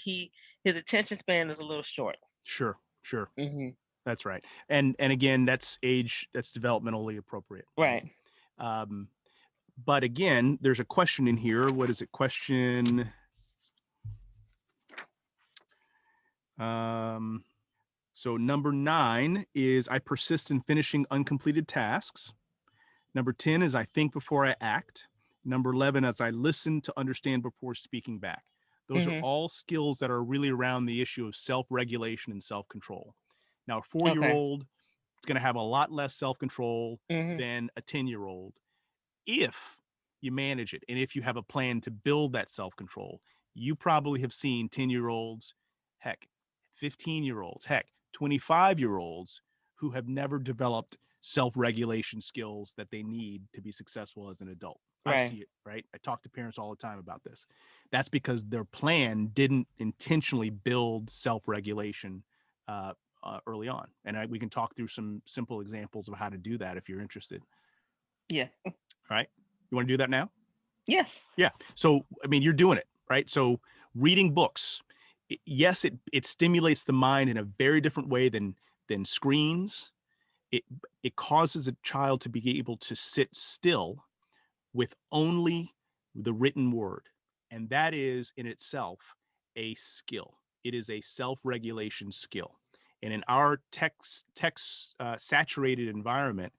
his attention span is a little short. Sure, sure. Hmm. That's right. And again, that's age, that's developmentally appropriate, right? Right. Um, but again, there's a question in here. What is it? Question. So number 9 is I persist in finishing uncompleted tasks. Number 10 is I think before I act. Number 11 is I listen to understand before speaking back. Those are Hmm. all skills that are really around the issue of self-regulation and self-control. Now, a 4-year Okay. old is going to have a lot less self-control Hmm. than a 10-year-old if you manage it and if you have a plan to build that self-control. You probably have seen 10-year-olds, heck, 15-year-olds, heck, 25-year-olds who have never developed self-regulation skills that they need to be successful as an adult. I Right. see it, right? I talk to parents all the time about this. That's because their plan didn't intentionally build self-regulation early on. And we can talk through some simple examples of how to do that if you're interested. Yeah. All right. You want to do that now? Yes. Yeah. So, I mean, you're doing it, right? So, reading books, yes, it stimulates the mind in a very different way than screens. It it causes a child to be able to sit still with only the written word, and that is in itself a skill. It is a self-regulation skill. And in our text saturated environment,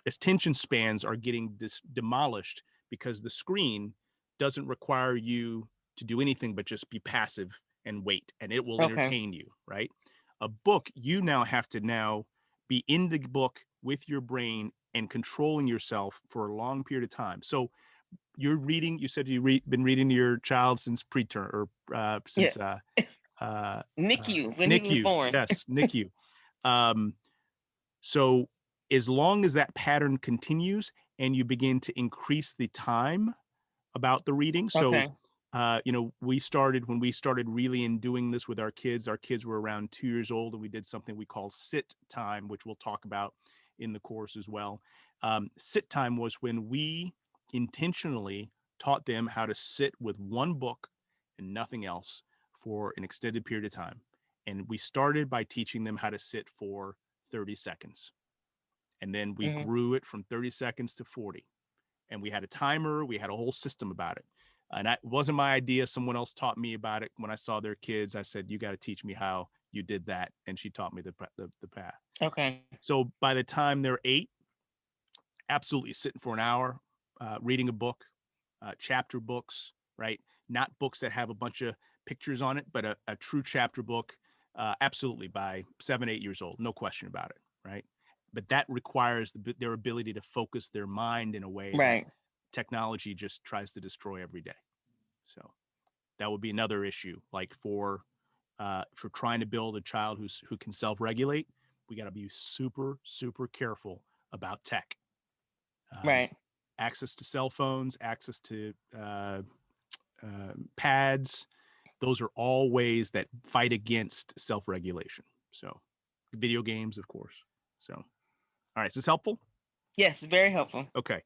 attention spans are getting demolished because the screen doesn't require you to do anything but just be passive and wait, and it will Okay. entertain you, right? A book, you now have to now be in the book with your brain and controlling yourself for a long period of time. So you're reading, you said been reading to your child since preterm or Yeah. since uh, NICU when he was NICU. born. Yes, NICU. Um, so as long as that pattern continues and you begin to increase the time about the reading. So, Okay. we when we started really in doing this with our kids were around 2 years old, and we did something we call sit time, which we'll talk about in the course as well. Sit time was when we intentionally taught them how to sit with one book and nothing else for an extended period of time. And we started by teaching them how to sit for 30 seconds. And then we Hmm. grew it from 30 seconds to 40. And we had a timer, we had a whole system about it. And it wasn't my idea. Someone else taught me about it. When I saw their kids, I said, you got to teach me how you did that. And she taught me the path. Okay. So by the time they're 8, absolutely sitting for an hour, reading a book, chapter books, right? Not books that have a bunch of pictures on it, but a true chapter book, absolutely by 7, 8 years old, no question about it, right? But that requires their ability to focus their mind in a way that Right. technology just tries to destroy every day. So that would be another issue. Like for trying to build a child who can self-regulate, we got to be super super careful about tech. Um, Right. Access to cell phones, access to pads. Those are all ways that fight against self-regulation. So, video games, of course. So, all right, is this helpful? Yes. Very helpful. Okay.